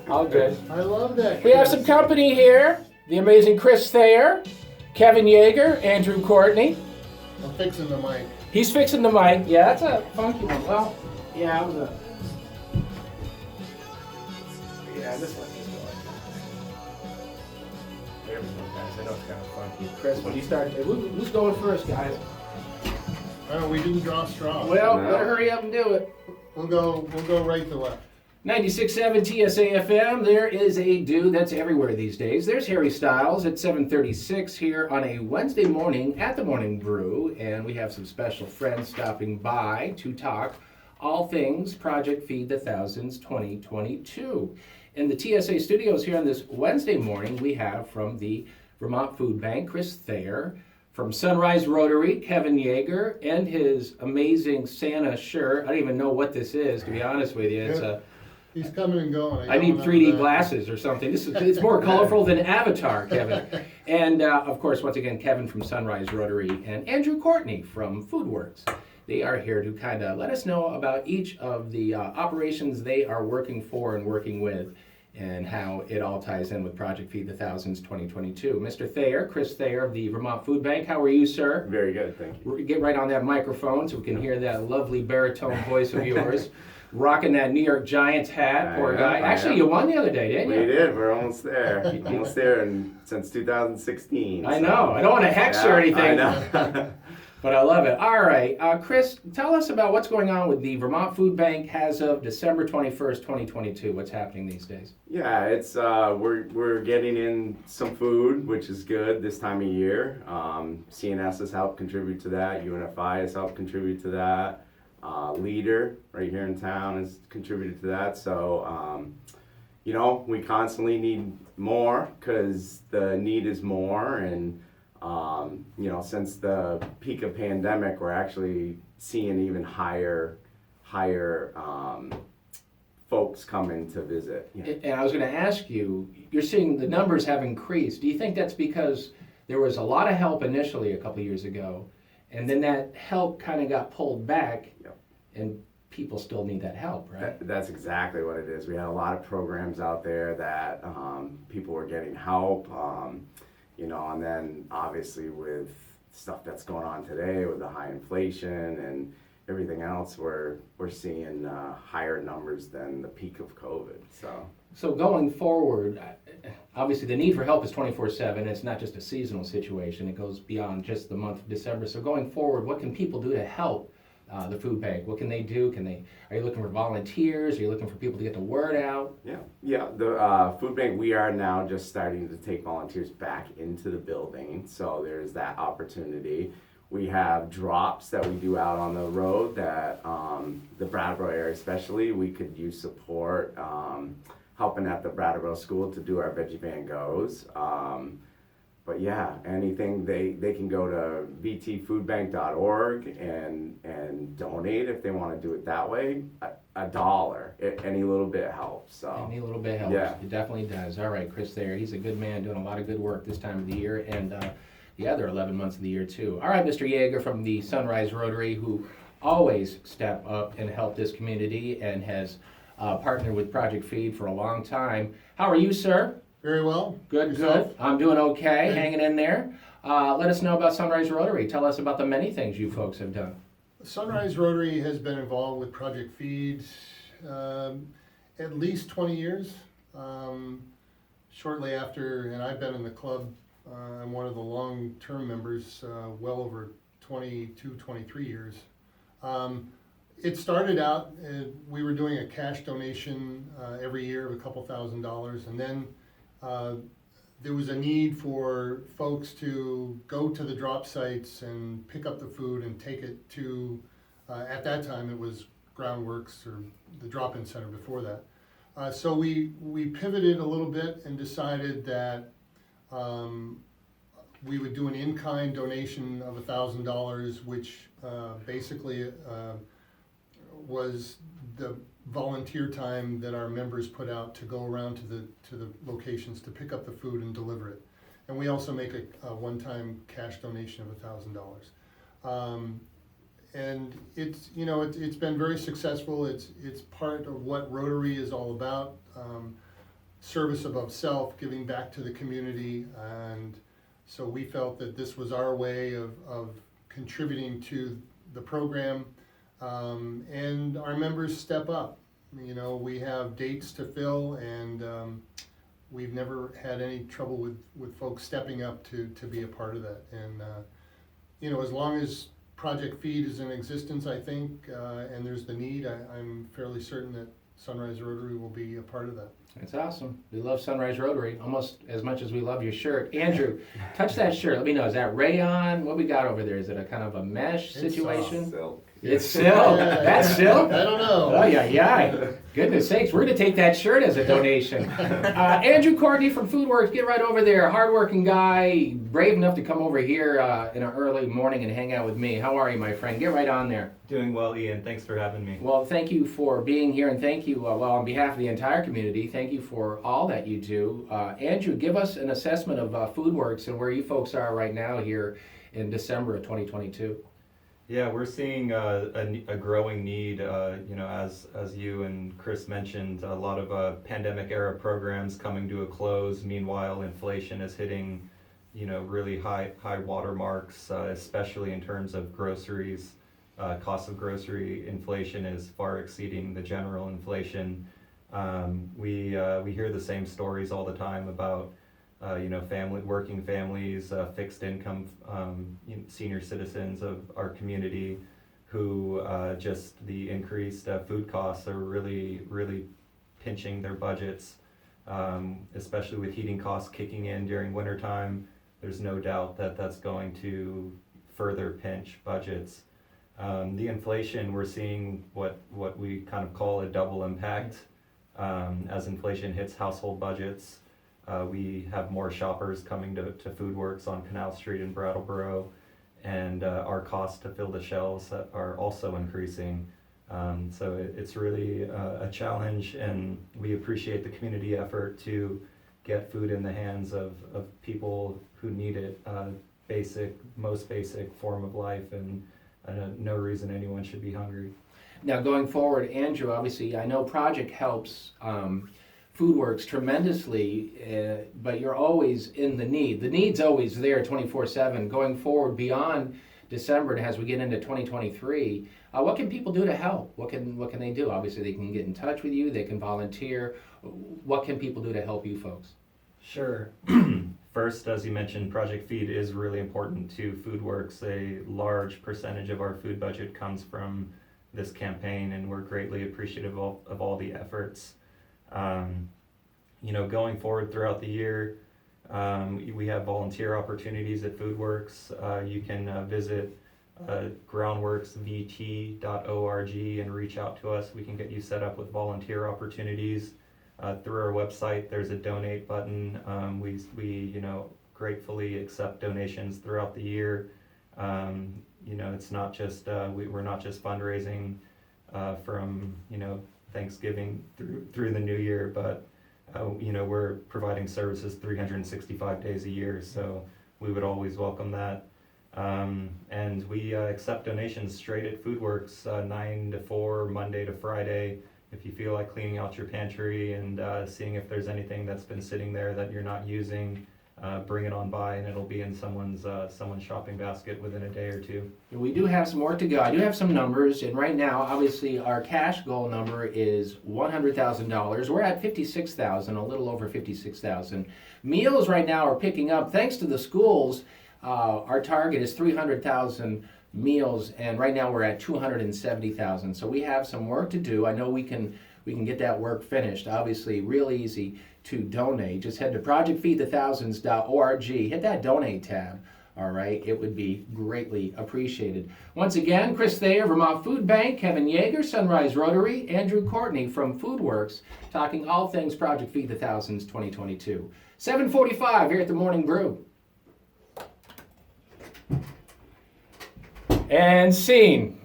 All good. I love that. We have some company here. The amazing Chris Thayer, Kevin Yeager, Andrew Courtney. I'm fixing the mic. He's fixing the mic. Yeah, that's a funky one. Well, yeah, I was a... Yeah, this one is going. There we go, guys. I know it's kind of funky. Chris, when you start... Who's going first, guys? We didn't draw straws. Well, No. better hurry up and do it. We'll go right to left. 96.7 TSA FM. There is a dude that's everywhere these days. There's Harry Styles at 7:36 here on a Wednesday morning at the Morning Brew, and we have some special friends stopping by to talk all things Project Feed the Thousands 2022. In the TSA studios here on this Wednesday morning, we have from the Vermont Food Bank, Chris Thayer, from Sunrise Rotary, Kevin Yeager, and his amazing Santa shirt. I don't even know what this is, to be honest with you. It's a... He's coming and going. I need don't 3D know glasses or something. It's more colorful than Avatar, Kevin. And of course, once again, Kevin from Sunrise Rotary and Andrew Courtney from FoodWorks. They are here to kind of let us know about each of the operations they are working for and working with, and how it all ties in with Project Feed the Thousands 2022. Mr. Thayer, Chris Thayer of the Vermont Food Bank, how are you, sir? Very good, thank you. Get right on that microphone so we can hear that lovely baritone voice of yours. Rocking that New York Giants hat, poor guy. Actually, you won the other day, didn't you? We did. We're almost there. Almost there, and since 2016. I know. I don't want to hex you or anything. I know. But I love it. All right, Chris, tell us about what's going on with the Vermont Food Bank as of December 21st, 2022. What's happening these days? Yeah, it's we're getting in some food, which is good this time of year. CNS has helped contribute to that. UNFI has helped contribute to that. Leader right here in town has contributed to that. So, we constantly need more because the need is more. And, since the peak of pandemic, we're actually seeing even higher folks coming to visit. Yeah. And I was going to ask you, you're seeing the numbers have increased. Do you think that's because there was a lot of help initially a couple of years ago, and then that help kind of got pulled back, Yep. and people still need that help, right? That's exactly what it is. We had a lot of programs out there that people were getting help, and then obviously with stuff that's going on today with the high inflation and everything else, we're seeing higher numbers than the peak of COVID. So going forward, obviously the need for help is 24/7. It's not just a seasonal situation. It goes beyond just the month of December. So going forward, what can people do to help the food bank? What can they do? Are you looking for volunteers? Are you looking for people to get the word out? Yeah. The food bank, we are now just starting to take volunteers back into the building. So there's that opportunity. We have drops that we do out on the road that the Brattleboro area especially, we could use support helping at the Brattleboro school to do our Veggie Van Goes. But yeah, anything, they can go to vtfoodbank.org and donate if they want to do it that way. $1, any little bit helps. So. Any little bit helps. Yeah. It definitely does. All right, Chris there. He's a good man doing a lot of good work this time of the year, and the other 11 months of the year too. All right, Mr. Yeager from the Sunrise Rotary, who always step up and help this community and has partnered with Project Feed for a long time. How are you, sir? Very well. Good, Yourself? good. I'm doing okay, Good. hanging in there. Let us know about Sunrise Rotary. Tell us about the many things you folks have done. Sunrise Rotary has been involved with Project Feed at least 20 years. Shortly after, and I've been in the club, I'm one of the long-term members, well over 22, 23 years. It started out, we were doing a cash donation every year of a couple $1,000s, and then there was a need for folks to go to the drop sites and pick up the food and take it to, at that time it was Groundworks or the drop-in center before that. So we pivoted a little bit and decided that we would do an in-kind donation of $1,000, which basically was the volunteer time that our members put out to go around to the locations to pick up the food and deliver it. And we also make a one-time cash donation of $1,000. and it's, you know, it's been very successful. It's part of what Rotary is all about. Service above self, giving back to the community, and so we felt that this was our way of contributing to the program, and our members step up. You know, we have dates to fill, and we've never had any trouble with folks stepping up to be a part of that. And you know, as long as Project Feed is in existence, I think, and there's the need, I'm fairly certain that Sunrise Rotary will be a part of that. That's awesome. We love Sunrise Rotary almost as much as we love your shirt. Andrew, touch that shirt. Let me know. Is that rayon? What we got over there? Is it a kind of a mesh situation? Silk. It's silk. That's silk? I don't know. Oh, yeah. Goodness sakes, we're going to take that shirt as a donation. Andrew Courtney from Foodworks, get right over there. Hardworking guy, brave enough to come over here in an early morning and hang out with me. How are you, my friend? Get right on there. Doing well, Ian. Thanks for having me. Well, thank you for being here, and thank you, on behalf of the entire community, thank you for all that you do. Andrew, give us an assessment of Foodworks and where you folks are right now here in December of 2022. Yeah, we're seeing a growing need. You know, as you and Chris mentioned, a lot of pandemic era programs coming to a close. Meanwhile, inflation is hitting, you know, really high watermarks, especially in terms of groceries. Cost of grocery inflation is far exceeding the general inflation. We hear the same stories all the time about you know, working families, fixed income, you know, senior citizens of our community who just the increased food costs are really pinching their budgets, especially with heating costs kicking in during wintertime. There's no doubt that that's going to further pinch budgets. The inflation, we're seeing what we kind of call a double impact. As inflation hits household budgets, we have more shoppers coming to Foodworks on Canal Street in Brattleboro, and our costs to fill the shelves are also increasing. So it's really a challenge, and we appreciate the community effort to get food in the hands of people who need it. Most basic form of life, and no reason anyone should be hungry. Now, going forward, Andrew, obviously, I know Project helps Foodworks tremendously, but you're always in the need. The need's always there 24/7. Going forward beyond December and as we get into 2023, what can people do to help? What can they do? Obviously, they can get in touch with you. They can volunteer. What can people do to help you folks? Sure. First, as you mentioned, Project Feed is really important to Foodworks. A large percentage of our food budget comes from this campaign, and we're greatly appreciative of all the efforts. You know, going forward throughout the year, we have volunteer opportunities at Foodworks. You can visit groundworksvt.org and reach out to us. We can get you set up with volunteer opportunities. Through our website, there's a donate button. We you know, gratefully accept donations throughout the year. You know, it's not just we're not just fundraising from, you know, Thanksgiving through the New Year, but you know, we're providing services 365 days a year, so we would always welcome that. And we accept donations straight at Foodworks, 9 to 4, Monday to Friday. If you feel like cleaning out your pantry and seeing if there's anything that's been sitting there that you're not using, bring it on by, and it'll be in someone's shopping basket within a day or two. We do have some work to go. I do have some numbers, and right now, obviously, our cash goal number is $100,000. We're at $56,000, a little over $56,000. Meals right now are picking up. Thanks to the schools, our target is 300,000 meals, and right now we're at 270,000. So we have some work to do. I know we can get that work finished. Obviously, real easy to donate. Just head to projectfeedthethousands.org. Hit that donate tab. All right, it would be greatly appreciated. Once again, Chris Thayer, Vermont Food Bank, Kevin Yeager, Sunrise Rotary, Andrew Courtney from Foodworks, talking all things Project Feed the Thousands 2022. 7:45 here at the Morning Brew. And scene.